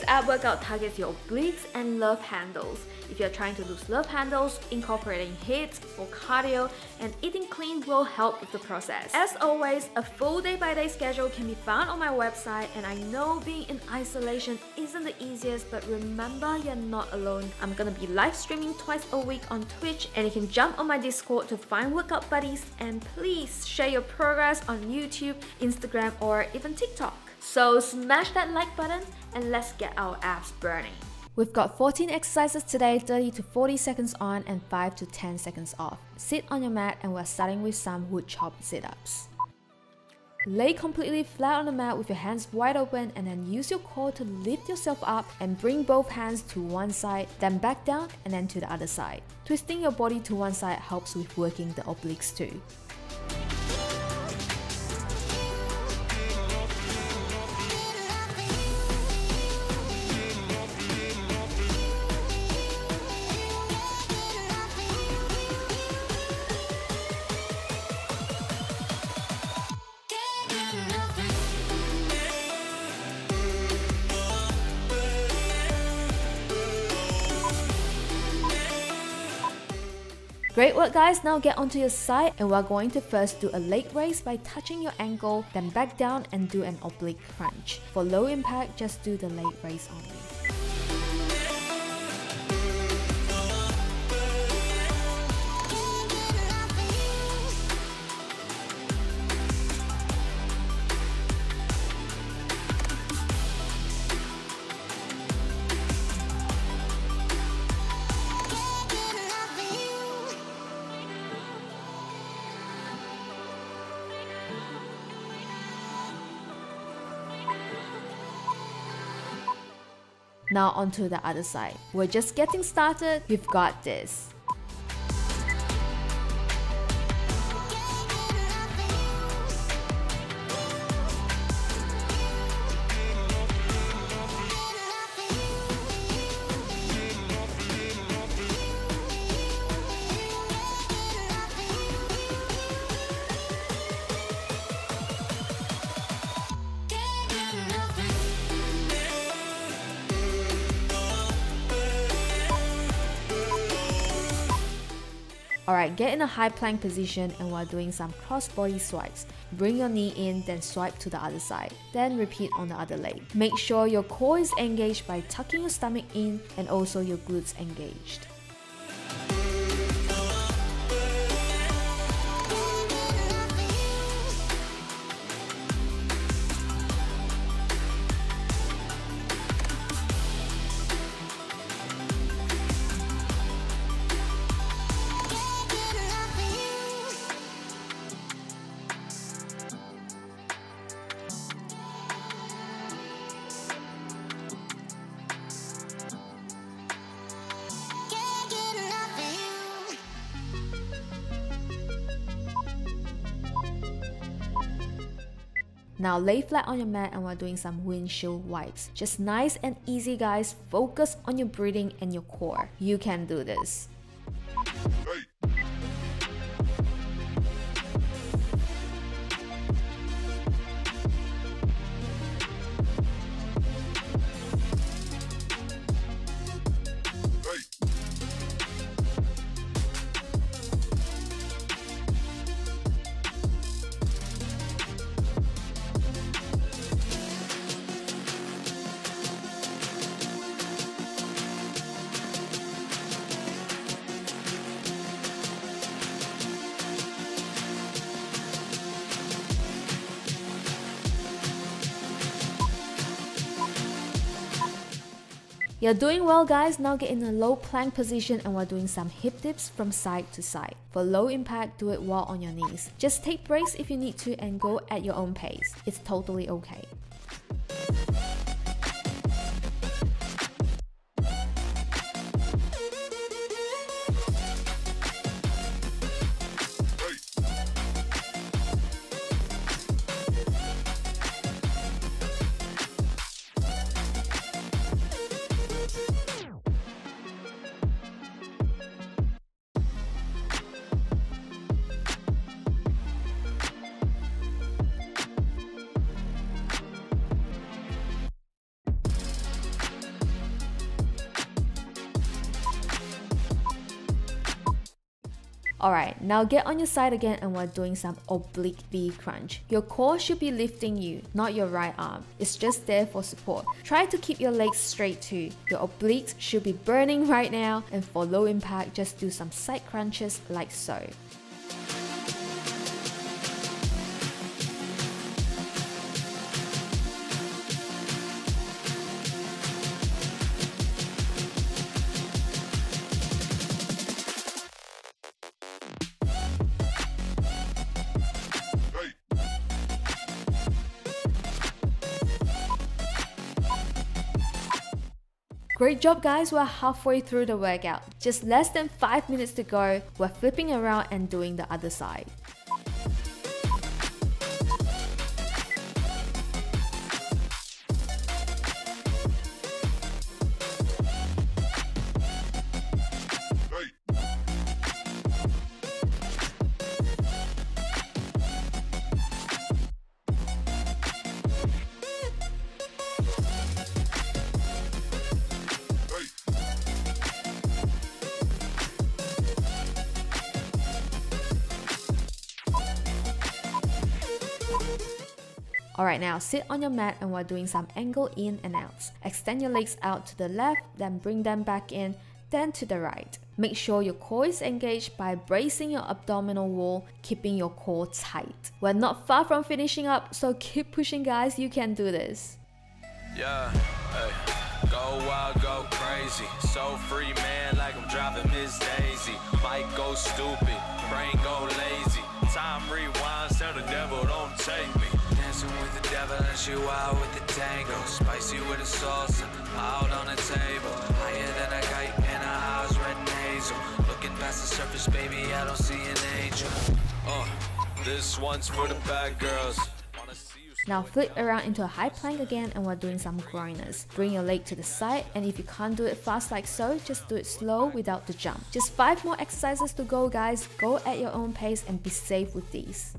ab workout targets your obliques and love handles. If you're trying to lose love handles, incorporating HIIT or cardio and eating clean will help with the process. As always, a full day-by-day schedule can be found on my website, and I know being in isolation isn't the easiest, but remember, you're not alone. I'm gonna be live streaming twice a week on Twitch, and you can jump on my Discord to find workout buddies, and please share your progress on YouTube, Instagram, or even TikTok. So smash that like button and let's get our abs burning. We've got 14 exercises today, 30 to 40 seconds on and 5 to 10 seconds off. Sit on your mat and we're starting with some wood chop sit-ups. Lay completely flat on the mat with your hands wide open and then use your core to lift yourself up and bring both hands to one side, then back down and then to the other side. Twisting your body to one side helps with working the obliques too. Great work guys, now get onto your side and we're going to first do a leg raise by touching your ankle, then back down and do an oblique crunch. For low impact, just do the leg raise only. Now onto the other side. We're just getting started, you've got this. Alright, get in a high plank position and we're doing some cross body swipes. Bring your knee in, then swipe to the other side. Then repeat on the other leg. Make sure your core is engaged by tucking your stomach in and also your glutes engaged. Now lay flat on your mat and we're doing some windshield wipes. Just nice and easy guys, focus on your breathing and your core. You can do this. You're doing well guys, now get in a low plank position and we're doing some hip dips from side to side. For low impact, do it while on your knees. Just take breaks if you need to and go at your own pace. It's totally okay. Alright, now get on your side again and we're doing some oblique V crunch. Your core should be lifting you, not your right arm. It's just there for support. Try to keep your legs straight too. Your obliques should be burning right now, and for low impact, just do some side crunches like so. Great job guys, we're halfway through the workout. Just less than 5 minutes to go. We're flipping around and doing the other side. Alright, now sit on your mat and we're doing some angle in and outs. Extend your legs out to the left, then bring them back in, then to the right. Make sure your core is engaged by bracing your abdominal wall, keeping your core tight. We're not far from finishing up, so keep pushing guys, you can do this. Yeah, hey, go wild, go crazy. So free man, like I'm driving Miss Daisy. Might go stupid, brain go lazy. Time rewinds, tell the devil don't take me. Dancing with the devil and she wild with the tango. Spicy with the salsa, out on the table. Higher than a kite and her eyes red and hazel. Looking past the surface, baby, I don't see an angel. This one's for the bad girls. Now flip around into a high plank again and we're doing some groiners. Bring your leg to the side, and if you can't do it fast like so, just do it slow without the jump. Just 5 more exercises to go guys. Go at your own pace and be safe with these.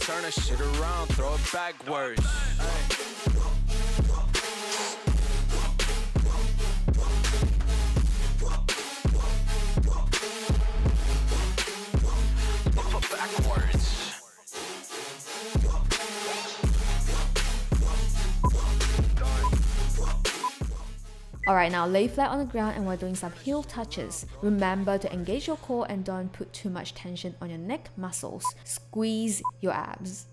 Turn that shit around, throw it backwards. Alright, now lay flat on the ground and we're doing some heel touches. Remember to engage your core and don't put too much tension on your neck muscles. Squeeze your abs.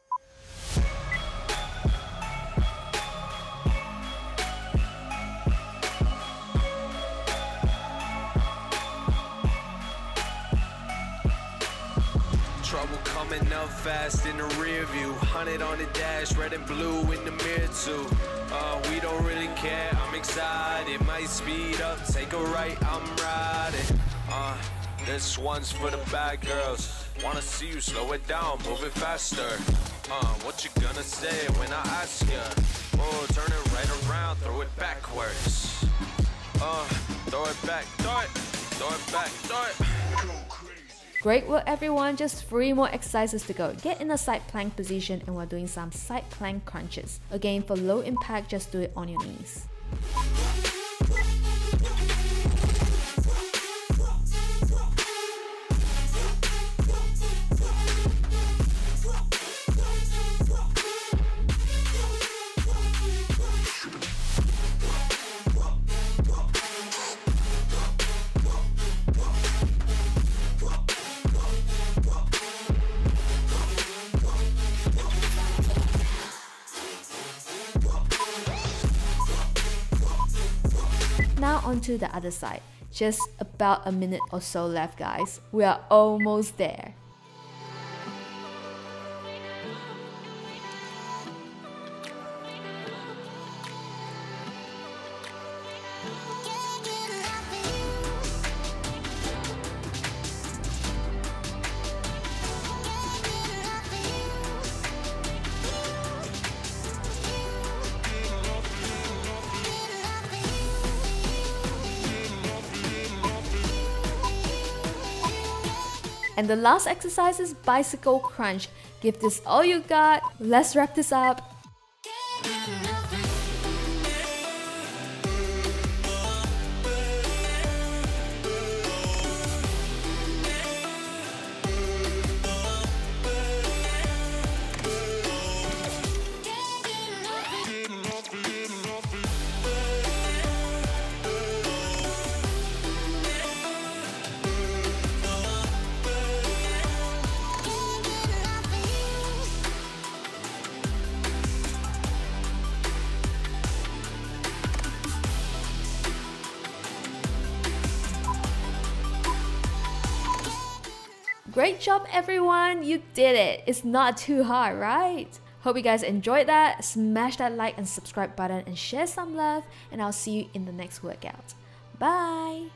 Trouble coming up fast in the rear view. 100 on the dash, red and blue in the mirror too. We don't really care, I'm excited. Might speed up, take a right, I'm riding. This one's for the bad girls. Wanna see you slow it down, move it faster. What you gonna say when I ask ya? Oh, turn it right around, throw it backwards. Throw it back, throw it back, throw it. Great work everyone, just 3 more exercises to go. Get in a side plank position and we're doing some side plank crunches. Again, for low impact, just do it on your knees. Now onto the other side. Just about a minute or so left guys. We are almost there. And the last exercise is bicycle crunch. Give this all you got. Let's wrap this up. Great job everyone, you did it! It's not too hard, right? Hope you guys enjoyed that. Smash that like and subscribe button and share some love, and I'll see you in the next workout. Bye!